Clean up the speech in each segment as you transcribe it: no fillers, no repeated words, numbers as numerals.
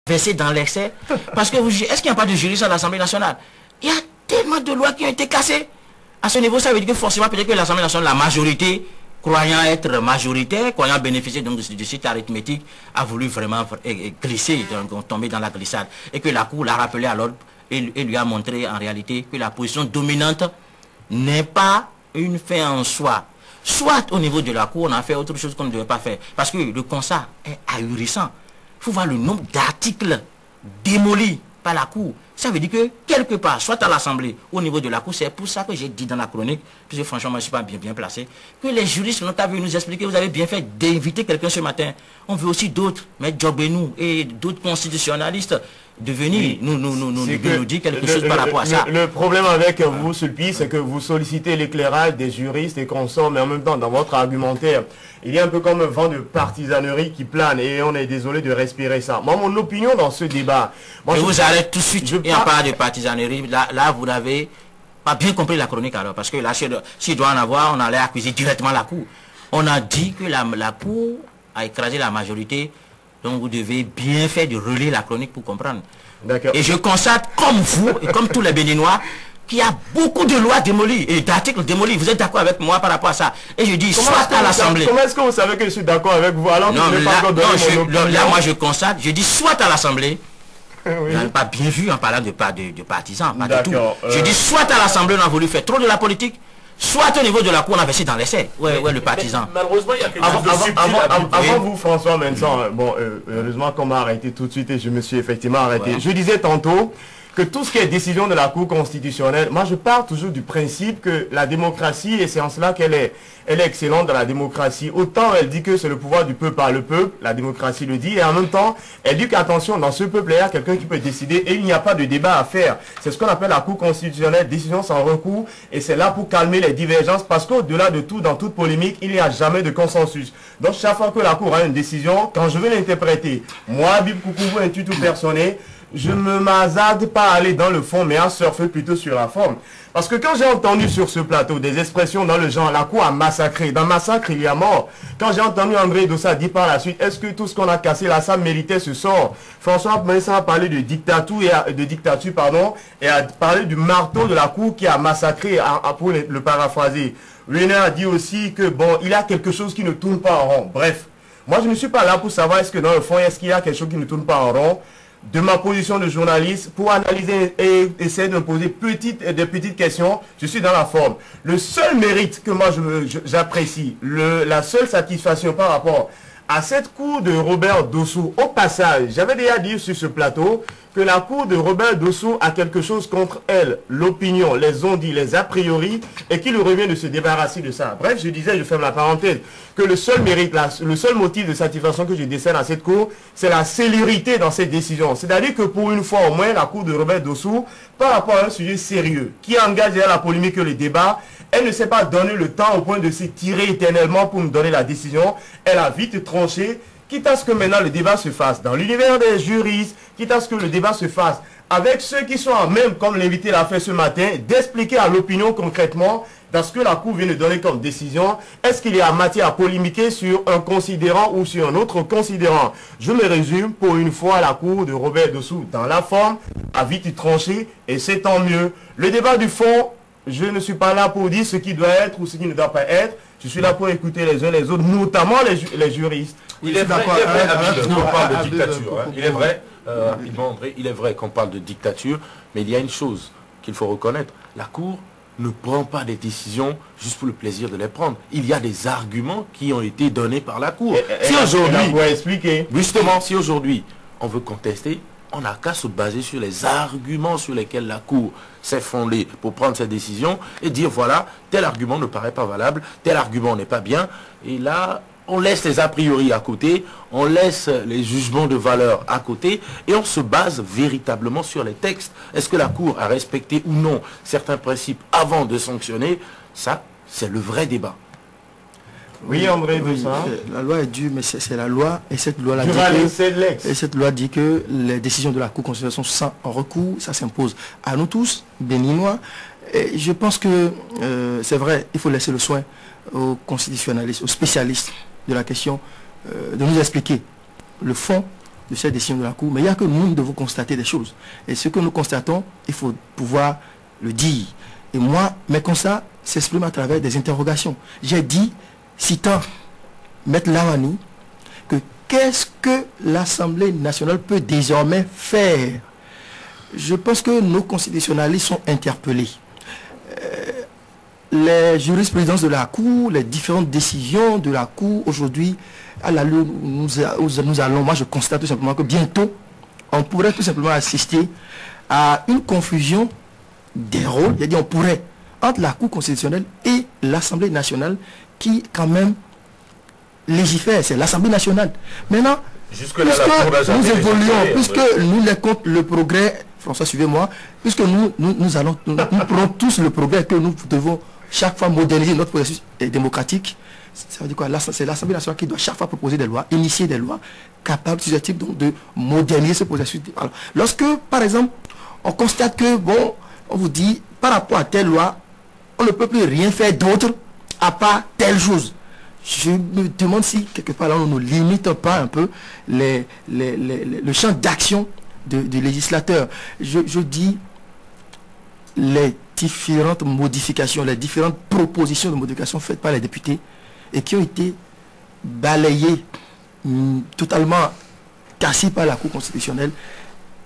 versé dans l'excès. Parce que est-ce qu'il n'y a pas de juristes à l'Assemblée nationale? Il y a tellement de lois qui ont été cassées. À ce niveau, ça veut dire que forcément, peut-être que l'Assemblée nationale, la majorité, croyant être majoritaire, croyant bénéficier donc de cette arithmétique, a voulu vraiment glisser, donc tomber dans la glissade. Et que la Cour l'a rappelé à l'ordre et lui a montré en réalité que la position dominante n'est pas une fin en soi. Soit au niveau de la Cour, on a fait autre chose qu'on ne devait pas faire. Parce que le constat est ahurissant. Il faut voir le nombre d'articles démolis par la Cour. Ça veut dire que quelque part, soit à l'Assemblée, au niveau de la Cour, c'est pour ça que j'ai dit dans la chronique, puisque franchement, je ne suis pas bien placé, que les juristes n'ont pas vu nous expliquer, vous avez bien fait d'inviter quelqu'un ce matin. On veut aussi d'autres, M. Jobbenou et d'autres constitutionnalistes, de venir nous dire quelque chose par rapport à ça. Le problème avec vous, Sulpi, c'est que vous sollicitez l'éclairage des juristes et consorts, mais en même temps, dans votre argumentaire, il y a un peu comme un vent de partisanerie qui plane et on est désolé de respirer ça. Moi, mon opinion dans ce débat... je vous arrête tout de suite. Il n'y a pas de partisanerie. Là, vous n'avez pas bien compris la chronique alors. Parce que là, s'il doit en avoir, on allait accuser directement la Cour. On a dit que la Cour a écrasé la majorité. Donc vous devez bien faire de relayer la chronique pour comprendre. Et je constate, comme vous et comme tous les Béninois, qu'il y a beaucoup de lois démolies et d'articles démolis. Vous êtes d'accord avec moi par rapport à ça? Et je dis, soit à l'Assemblée... Comment est-ce que vous savez que je suis d'accord avec vous alors que là, moi je constate, je dis soit à l'Assemblée, oui. Vous n'avez pas bien vu en parlant de partisans, pas du tout. Je dis soit à l'Assemblée, on a voulu faire trop de la politique, soit au niveau de la Cour, on a versé dans l'essai. Ouais, le partisan. Malheureusement, il y a quelque chose de subtil avant vous, François Mensan, bon, heureusement qu'on m'a arrêté tout de suite et je me suis effectivement arrêté. Ouais. Je disais tantôt que tout ce qui est décision de la Cour constitutionnelle, moi je pars toujours du principe que la démocratie, et c'est en cela qu'elle est excellente dans la démocratie. Autant elle dit que c'est le pouvoir du peuple par le peuple, la démocratie le dit, et en même temps, elle dit qu'attention, dans ce peuple, il y a quelqu'un qui peut décider et il n'y a pas de débat à faire. C'est ce qu'on appelle la Cour constitutionnelle, décision sans recours, et c'est là pour calmer les divergences, parce qu'au-delà de tout, dans toute polémique, il n'y a jamais de consensus. Donc chaque fois que la Cour a une décision, quand je vais l'interpréter, moi, Bib Koukoubou, un tuto personnel, je ne m'hasarde pas à aller dans le fond, mais à surfer plutôt sur la forme. Parce que quand j'ai entendu sur ce plateau des expressions dans le genre, la Cour a massacré, dans massacre il y a mort. Quand j'ai entendu André Dossa dire par la suite, est-ce que tout ce qu'on a cassé là, ça méritait ce sort? François Mensan a parlé de dictature, et a parlé du marteau de la Cour qui a massacré, pour le paraphraser. René a dit aussi que bon, il y a quelque chose qui ne tourne pas en rond. Bref, moi je ne suis pas là pour savoir est-ce que dans le fond, est-ce qu'il y a quelque chose qui ne tourne pas en rond. De ma position de journaliste, pour analyser et essayer de me poser des petites questions, je suis dans la forme. Le seul mérite que moi j'apprécie, la seule satisfaction par rapport à cette cour de Robert Dossou, au passage, j'avais déjà dit sur ce plateau que la cour de Robert Dossou a quelque chose contre elle, l'opinion, les on-dit, les a priori, et qu'il lui revient de se débarrasser de ça. Bref, je disais, je ferme la parenthèse, que le seul mérite, le seul motif de satisfaction que je décerne à cette cour, c'est la célérité dans cette décision. C'est-à-dire que pour une fois au moins, la cour de Robert Dossou, par rapport à un sujet sérieux, qui engage la polémique et le débat, elle ne s'est pas donné le temps au point de se tirer éternellement pour me donner la décision. Elle a vite tranché, quitte à ce que maintenant le débat se fasse dans l'univers des juristes, quitte à ce que le débat se fasse avec ceux qui sont en même, comme l'invité l'a fait ce matin, d'expliquer à l'opinion concrètement dans ce que la Cour vient de donner comme décision, est-ce qu'il y a matière à polémiquer sur un considérant ou sur un autre considérant. Je me résume, pour une fois, la Cour de Robert Dossou, dans la forme, a vite tranché, et c'est tant mieux. Le débat du fond, je ne suis pas là pour dire ce qui doit être ou ce qui ne doit pas être. Je suis là pour écouter les uns les autres, notamment les juristes. Il est vrai qu'on parle de dictature. Il est vrai, rapidement André, il est vrai qu'on parle de dictature, mais il y a une chose qu'il faut reconnaître. La Cour ne prend pas des décisions juste pour le plaisir de les prendre. Il y a des arguments qui ont été donnés par la Cour. Si aujourd'hui, justement, si aujourd'hui on veut contester, on n'a qu'à se baser sur les arguments sur lesquels la Cour s'est fondée pour prendre cette décision et dire voilà, tel argument ne paraît pas valable, tel argument n'est pas bien. Et là, on laisse les a priori à côté, on laisse les jugements de valeur à côté et on se base véritablement sur les textes. Est-ce que la Cour a respecté ou non certains principes avant de sanctionner? Ça, c'est le vrai débat. Oui, André, oui, la loi est due, mais c'est la loi, et cette loi dit que les décisions de la Cour constitutionnelle sont sans recours, ça s'impose à nous tous, Béninois. Et je pense que c'est vrai, il faut laisser le soin aux constitutionnalistes, aux spécialistes de la question, de nous expliquer le fond de cette décision de la Cour, mais il y a que nous devons constater des choses. Et ce que nous constatons, il faut pouvoir le dire. Et moi, mes constats s'expriment à travers des interrogations. J'ai dit, citant Maître Lamani, que qu'est-ce que l'Assemblée nationale peut désormais faire? Je pense que nos constitutionnalistes sont interpellés. Les jurisprudences de la Cour, les différentes décisions de la Cour, aujourd'hui, à la lune, nous allons, moi je constate tout simplement que bientôt, on pourrait tout simplement assister à une confusion des rôles, c'est-à-dire on pourrait, entre la Cour constitutionnelle et l'Assemblée nationale, qui quand même légifère, c'est l'Assemblée nationale. Maintenant, puisque nous évoluons, puisque nous les compte le progrès, François, suivez-moi, puisque nous prenons tous le progrès que nous devons chaque fois moderniser notre processus démocratique. Ça veut dire quoi? C'est l'Assemblée nationale qui doit chaque fois proposer des lois, initier des lois capables, susceptibles donc de moderniser ce processus. Alors, lorsque, par exemple, on constate que, bon, on vous dit, par rapport à telle loi, on ne peut plus rien faire d'autre à part telle chose. Je me demande si, quelque part, là, on ne limite pas un peu le champ d'action du législateur. Je dis les différentes modifications, les différentes propositions de modifications faites par les députés et qui ont été balayées, totalement cassées par la Cour constitutionnelle.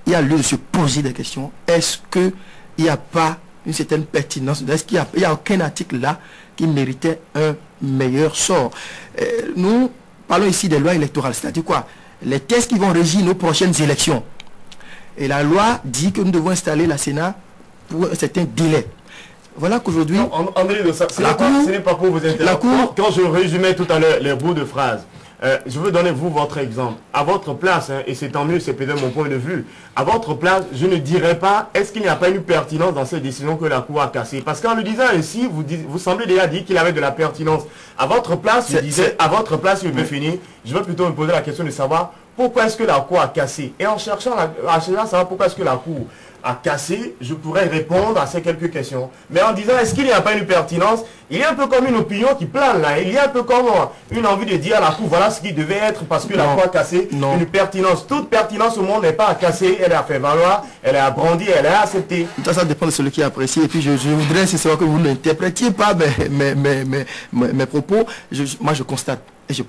Il y a lieu de se poser des questions. Est-ce qu'il n'y a pas une certaine pertinence? Est-ce qu'il n'y a aucun article là qui méritait un meilleur sort? Nous parlons ici des lois électorales, c'est-à-dire quoi? Les textes qui vont régir nos prochaines élections. Et la loi dit que nous devons installer la Sénat pour un certain délai. Voilà qu'aujourd'hui... André, ce n'est pas pour vous interrompre. Quand je résumais tout à l'heure les bouts de phrases, je veux donner vous votre exemple. À votre place, hein, et c'est tant mieux, c'est peut-être mon point de vue, à votre place, je ne dirais pas, est-ce qu'il n'y a pas une pertinence dans cette décision que la Cour a cassée? Parce qu'en le disant ainsi, vous semblez déjà dire qu'il avait de la pertinence. À votre place, je disais, à votre place, je peux finir, je veux plutôt me poser la question de savoir pourquoi est-ce que la Cour a cassé. Et en cherchant à savoir pourquoi est-ce que la Cour a cassé, je pourrais répondre à ces quelques questions. Mais en disant, est-ce qu'il n'y a pas une pertinence? Il y a un peu comme une opinion qui plane là. Il y a un peu comme une envie de dire à la Cour, voilà ce qui devait être parce que la Cour a cassé. Une pertinence. Toute pertinence au monde n'est pas à casser, elle est à faire valoir, elle est à brandir, elle est à accepter. Ça dépend de celui qui apprécie. Et puis je voudrais, c'est que vous n'interprétiez pas mes propos. Moi je constate, et je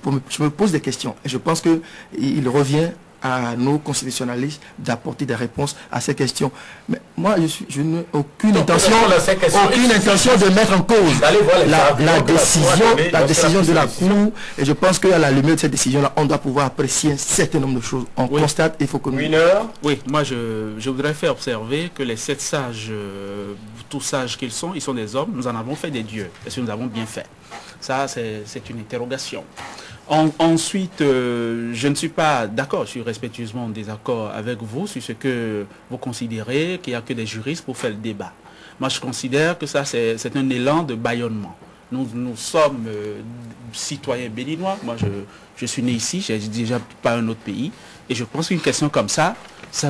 me pose des questions. Et je pense qu'il revient à nos constitutionnalistes d'apporter des réponses à ces questions. Mais moi, je n'ai aucune intention de mettre en cause la décision de la Cour. Et je pense qu'à la lumière de cette décision-là, on doit pouvoir apprécier un certain nombre de choses. On constate, il faut que nous... Oui, moi, je voudrais faire observer que les 7 sages, tous sages qu'ils sont, ils sont des hommes. Nous en avons fait des dieux. Est-ce que nous avons bien fait? Ça, c'est une interrogation. Ensuite, je ne suis pas d'accord, je suis respectueusement en désaccord avec vous sur ce que vous considérez qu'il n'y a que des juristes pour faire le débat. Moi, je considère que ça, c'est un élan de bâillonnement. Nous sommes citoyens béninois. Moi, je suis né ici, je n'ai déjà pas un autre pays. Et je pense qu'une question comme ça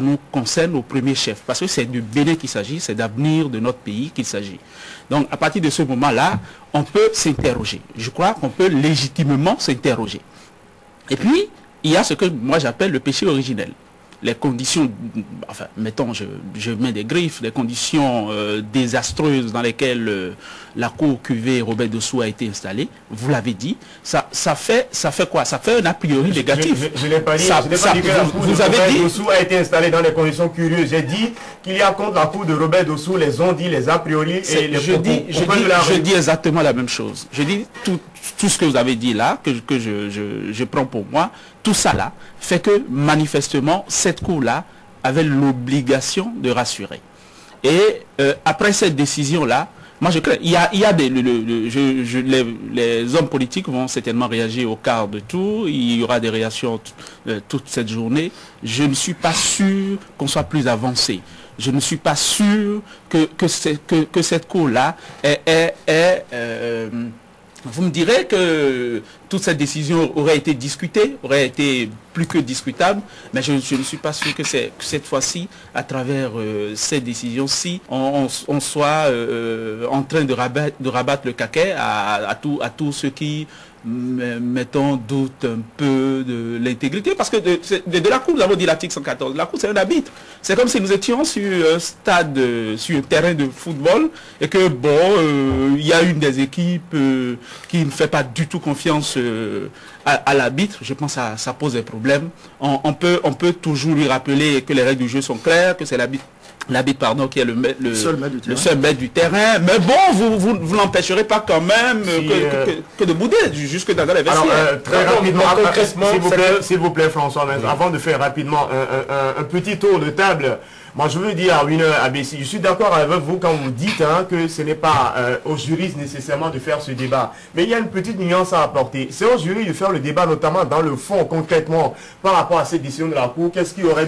nous concerne au premier chef. Parce que c'est de Bénin qu'il s'agit, c'est d'avenir de notre pays qu'il s'agit. Donc, à partir de ce moment-là, on peut s'interroger. Je crois qu'on peut légitimement s'interroger. Et puis, il y a ce que moi j'appelle le péché originel. Les conditions, enfin, mettons, je mets des griffes, des conditions désastreuses dans lesquelles la cour QV Robert Dossou a été installée, vous l'avez dit, ça fait quoi? Ça fait un a priori négatif. Je n'ai pas dit, que la cour de Robert Dossou a été installée dans des conditions curieuses. J'ai dit qu'il y a contre la cour de Robert Dossou les on-dit, les a priori et les je dis exactement la même chose. Je dis tout ce que vous avez dit là, que je prends pour moi, tout ça là, fait que manifestement, cette cour-là avait l'obligation de rassurer. Et après cette décision-là, moi je crains, il y a les hommes politiques vont certainement réagir au quart de tour, il y aura des réactions toute cette journée. Je ne suis pas sûr qu'on soit plus avancé. Je ne suis pas sûr que cette cour-là vous me direz que toute cette décision aurait été discutée, aurait été plus que discutable, mais je ne suis pas sûr que cette fois-ci, à travers cette décision-ci, on soit en train de rabattre le caquet à tous ceux qui mettons doute un peu de l'intégrité, parce que de la Cour, nous avons dit l'article 114, la Cour c'est un arbitre. C'est comme si nous étions sur un stade, sur un terrain de football, et que bon, il y a une des équipes qui ne fait pas du tout confiance à l'arbitre. Je pense que ça pose des problèmes. On peut toujours lui rappeler que les règles du jeu sont claires, que c'est l'arbitre qui est le seul maître du terrain. Mais bon, vous n'empêcherez pas quand même que de bouder jusque dans les vestiaires. Alors, très rapidement, s'il vous plaît François, oui. Avant de faire rapidement un petit tour de table, moi je veux dire à Winner ABC, je suis d'accord avec vous quand vous dites que ce n'est pas aux juristes nécessairement de faire ce débat. Mais il y a une petite nuance à apporter. C'est aux juristes de faire le débat, notamment dans le fond, concrètement, par rapport à cette décision de la Cour. Qu'est-ce qu'on aurait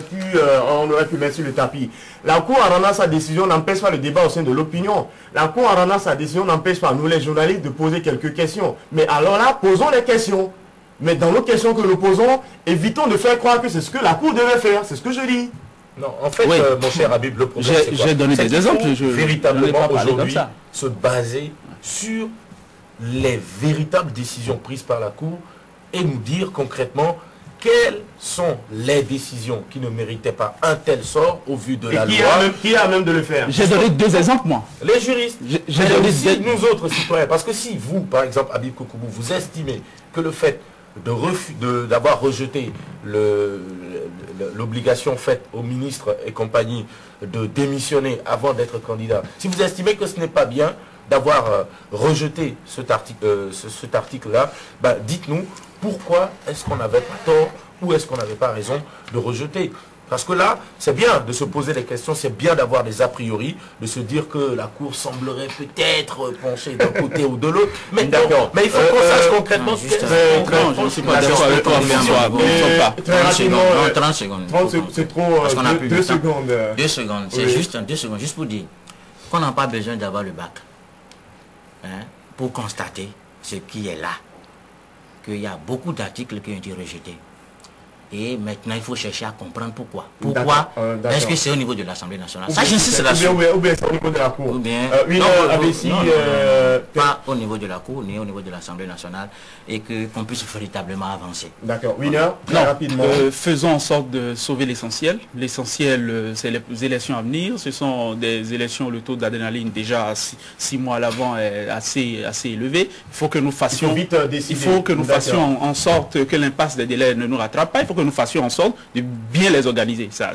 pu mettre sur le tapis? La Cour, en rendant sa décision, n'empêche pas le débat au sein de l'opinion. La Cour, en rendant sa décision, n'empêche pas nous les journalistes de poser quelques questions. Mais alors là, posons les questions. Mais dans nos questions que nous posons, évitons de faire croire que c'est ce que la Cour devait faire. C'est ce que je dis. Non, en fait, oui. Mon cher Habib, le problème, c'est quoi? J'ai donné des exemples. Véritablement, aujourd'hui, se baser sur les véritables décisions prises par la Cour et nous dire concrètement quelles sont les décisions qui ne méritaient pas un tel sort au vu de la loi. Qui a même de le faire? J'ai donné 2 exemples, moi. Les juristes. J'ai donné aussi nous autres citoyens. Parce que si vous, par exemple, Habib Kokoubou, vous estimez que le fait d'avoir rejeté l'obligation faite au ministre et compagnie de démissionner avant d'être candidat, si vous estimez que ce n'est pas bien d'avoir rejeté cet article-là, dites-nous pourquoi est-ce qu'on n'avait pas tort ou est-ce qu'on n'avait pas raison de rejeter. Parce que là, c'est bien de se poser des questions, c'est bien d'avoir des a priori, de se dire que la Cour semblerait peut-être pencher d'un côté ou de l'autre. Mais il faut qu'on sache concrètement ce que je ne suis pas d'accord avec toi, François. 30 secondes. C'est trop. 2 secondes. 2 secondes, c'est juste 2 secondes, juste pour dire qu'on n'a pas besoin d'avoir le bac pour constater ce qui est là. Qu'il y a beaucoup d'articles qui ont été rejetés. Et maintenant, il faut chercher à comprendre pourquoi. Pourquoi est-ce que c'est au niveau de l'Assemblée nationale? Ça, j'insiste là-dessus. Ou bien c'est au niveau de la Cour. Ou bien, pas au niveau de la Cour, ni au niveau de l'Assemblée nationale, et qu'on puisse véritablement avancer. D'accord. Winner, très rapidement. Faisons en sorte de sauver l'essentiel. L'essentiel, c'est les élections à venir. Ce sont des élections où le taux d'adrénaline, déjà 6 mois à l'avant, est assez élevé. Il faut que nous fassions, en sorte que l'impasse des délais ne nous rattrape pas. Il faut que nous fassions en sorte de bien les organiser. Ça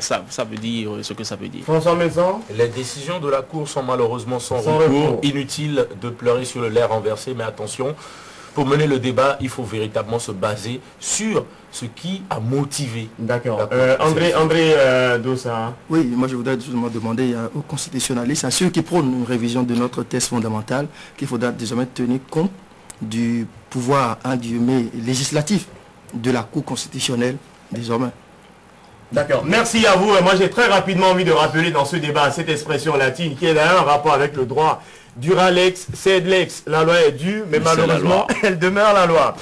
veut dire ce que ça veut dire. François Maison. Les décisions de la Cour sont malheureusement sans recours. Inutile de pleurer sur le lait renversé, mais attention, pour mener le débat, il faut véritablement se baser sur ce qui a motivé. D'accord. André Dossa. Oui, moi je voudrais justement demander aux constitutionnalistes, à ceux qui prônent une révision de notre texte fondamental, qu'il faudra désormais tenir compte du pouvoir législatif de la Cour constitutionnelle désormais. D'accord. Merci à vous. Moi, j'ai très rapidement envie de rappeler dans ce débat cette expression latine qui est d'ailleurs un rapport avec le droit. Dura lex, sed lex. La loi est due, mais malheureusement, elle demeure la loi.